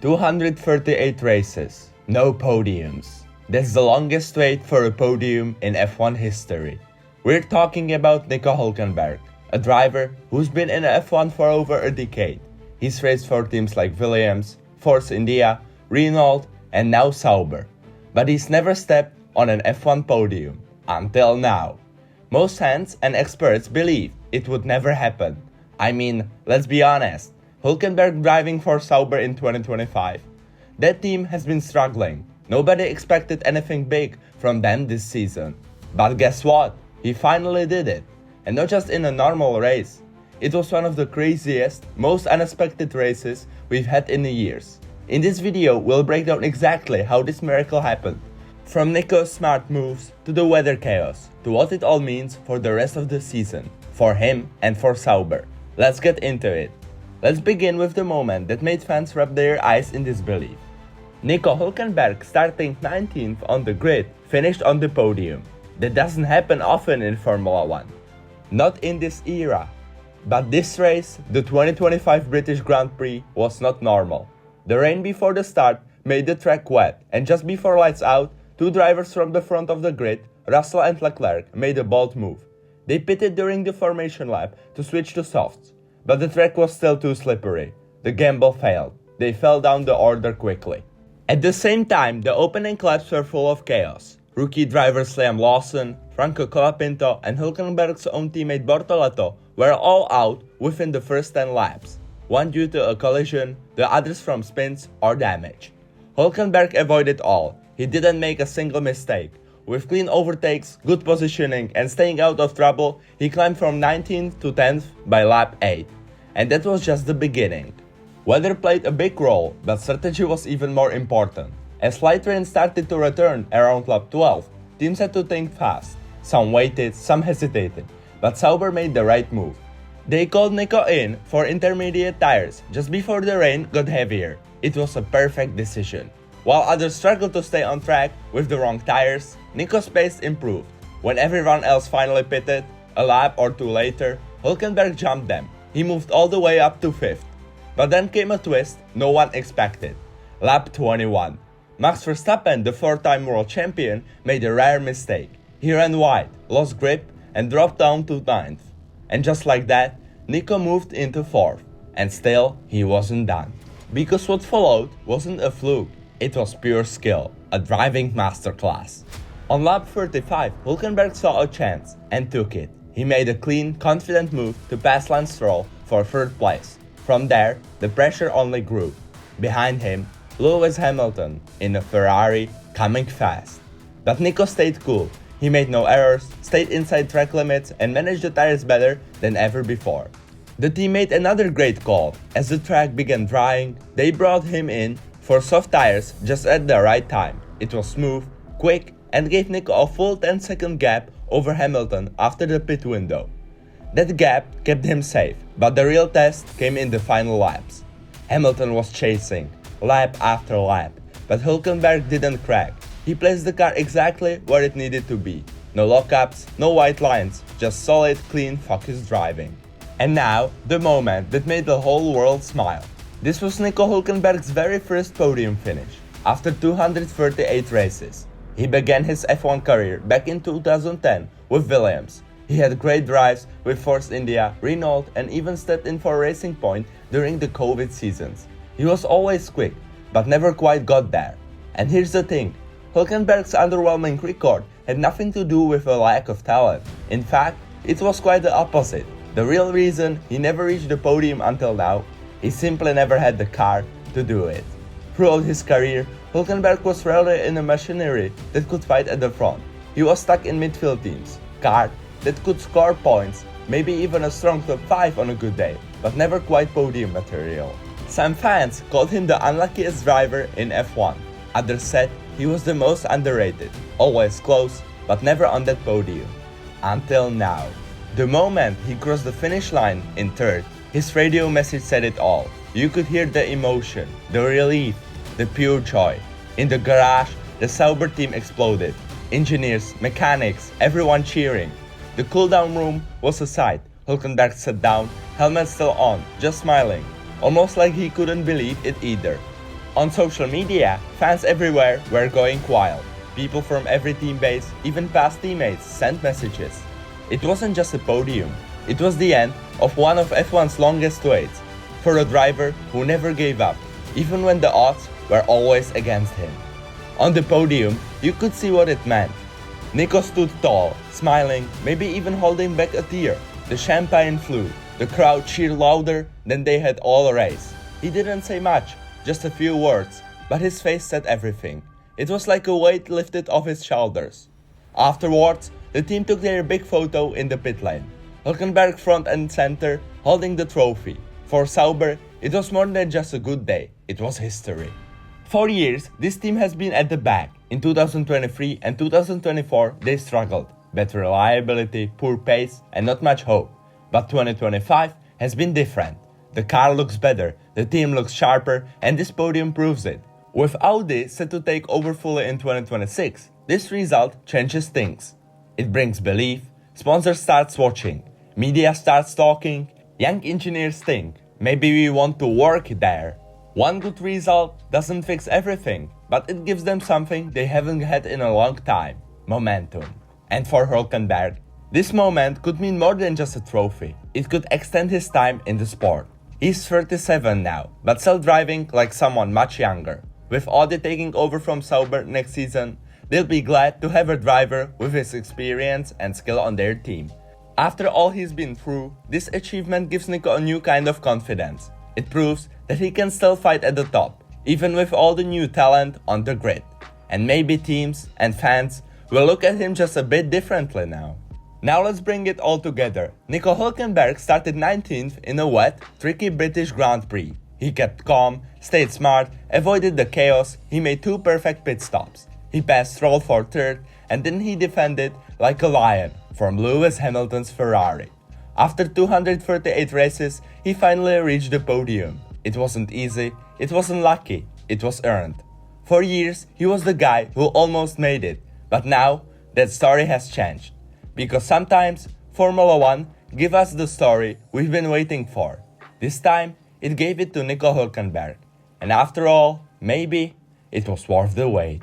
238 races, no podiums. That's the longest wait for a podium in F1 history. We're talking about Nico Hülkenberg, a driver who's been in F1 for over a decade. He's raced for teams like Williams, Force India, Renault, and now Sauber. But he's never stepped on an F1 podium, until now. Most fans and experts believe it would never happen. I mean, let's be honest, Hülkenberg driving for Sauber in 2025. That team has been struggling. Nobody expected anything big from them this season. But guess what? He finally did it. And not just in a normal race. It was one of the craziest, most unexpected races we've had in years. In this video, we'll break down exactly how this miracle happened. From Nico's smart moves to the weather chaos, to what it all means for the rest of the season, for him and for Sauber. Let's get into it. Let's begin with the moment that made fans rub their eyes in disbelief. Nico Hülkenberg, starting 19th on the grid, finished on the podium. That doesn't happen often in Formula 1. Not in this era. But this race, the 2025 British Grand Prix, was not normal. The rain before the start made the track wet, and just before lights out, two drivers from the front of the grid, Russell and Leclerc, made a bold move. They pitted during the formation lap to switch to softs, but the track was still too slippery. The gamble failed. They fell down the order quickly. At the same time, the opening laps were full of chaos. Rookie drivers Liam Lawson, Franco Colapinto, and Hülkenberg's own teammate Bortoleto were all out within the first 10 laps. One due to a collision, the others from spins or damage. Hülkenberg avoided all. He didn't make a single mistake. With clean overtakes, good positioning, and staying out of trouble, he climbed from 19th to 10th by lap 8. And that was just the beginning. Weather played a big role, but strategy was even more important. As light rain started to return around lap 12, teams had to think fast. Some waited, some hesitated, but Sauber made the right move. They called Nico in for intermediate tires just before the rain got heavier. It was a perfect decision. While others struggled to stay on track with the wrong tires, Nico's pace improved. When everyone else finally pitted, a lap or two later, Hülkenberg jumped them. He moved all the way up to 5th. But then came a twist no one expected. Lap 21. Max Verstappen, the 4-time world champion, made a rare mistake. He ran wide, lost grip, and dropped down to 9th. And just like that, Nico moved into 4th. And still, he wasn't done. Because what followed wasn't a fluke. It was pure skill, a driving masterclass. On lap 35, Hülkenberg saw a chance and took it. He made a clean, confident move to pass Lance Stroll for 3rd place. From there, the pressure only grew. Behind him, Lewis Hamilton in a Ferrari, coming fast. But Nico stayed cool. He made no errors, stayed inside track limits, and managed the tires better than ever before. The team made another great call. As the track began drying, they brought him in for soft tires just at the right time. It was smooth, quick, and gave Nico a full 10-second gap over Hamilton after the pit window. That gap kept him safe, but the real test came in the final laps. Hamilton was chasing, lap after lap, but Hülkenberg didn't crack. He placed the car exactly where it needed to be. No lockups, no white lines, just solid, clean, focused driving. And now, the moment that made the whole world smile. This was Nico Hülkenberg's very first podium finish, after 238 races. He began his F1 career back in 2010 with Williams. He had great drives with Force India, Renault, and even stepped in for Racing Point during the COVID seasons. He was always quick, but never quite got there. And here's the thing, Hülkenberg's underwhelming record had nothing to do with a lack of talent. In fact, it was quite the opposite. The real reason he never reached the podium until now, he simply never had the car to do it. Throughout his career, Hülkenberg was rarely in a machinery that could fight at the front. He was stuck in midfield teams, cars that could score points, maybe even a strong top 5 on a good day, but never quite podium material. Some fans called him the unluckiest driver in F1. Others said he was the most underrated, always close, but never on that podium. Until now. The moment he crossed the finish line in 3rd, his radio message said it all. You could hear the emotion, the relief, the pure joy. In the garage, the Sauber team exploded. Engineers, mechanics, everyone cheering. The cool-down room was a sight. Hülkenberg sat down, helmet still on, just smiling, almost like he couldn't believe it either. On social media, fans everywhere were going wild. People from every team base, even past teammates, sent messages. It wasn't just a podium, it was the end of one of F1's longest waits, for a driver who never gave up, even when the odds were always against him. On the podium, you could see what it meant. Nico stood tall, smiling, maybe even holding back a tear. The champagne flew, the crowd cheered louder than they had all race. He didn't say much, just a few words, but his face said everything. It was like a weight lifted off his shoulders. Afterwards, the team took their big photo in the pit lane. Hülkenberg front and center, holding the trophy. For Sauber, it was more than just a good day, it was history. For years, this team has been at the back. In 2023 and 2024, they struggled. Bad reliability, poor pace, and not much hope. But 2025 has been different. The car looks better, the team looks sharper, and this podium proves it. With Audi set to take over fully in 2026, this result changes things. It brings belief, sponsors start watching, media starts talking, young engineers think, maybe we want to work there. One good result doesn't fix everything, but it gives them something they haven't had in a long time, momentum. And for Hülkenberg, this moment could mean more than just a trophy. It could extend his time in the sport. He's 37 now, but still driving like someone much younger. With Audi taking over from Sauber next season, they'll be glad to have a driver with his experience and skill on their team. After all he's been through, this achievement gives Nico a new kind of confidence. It proves that he can still fight at the top, even with all the new talent on the grid. And maybe teams and fans will look at him just a bit differently now. Now let's bring it all together. Nico Hülkenberg started 19th in a wet, tricky British Grand Prix. He kept calm, stayed smart, avoided the chaos, he made 2 perfect pit stops. He passed Stroll for 3rd, and then he defended like a lion from Lewis Hamilton's Ferrari. After 238 races, he finally reached the podium. It wasn't easy, it wasn't lucky, it was earned. For years, he was the guy who almost made it, but now that story has changed. Because sometimes, Formula 1 gives us the story we've been waiting for. This time, it gave it to Nico Hülkenberg. And after all, maybe it was worth the wait.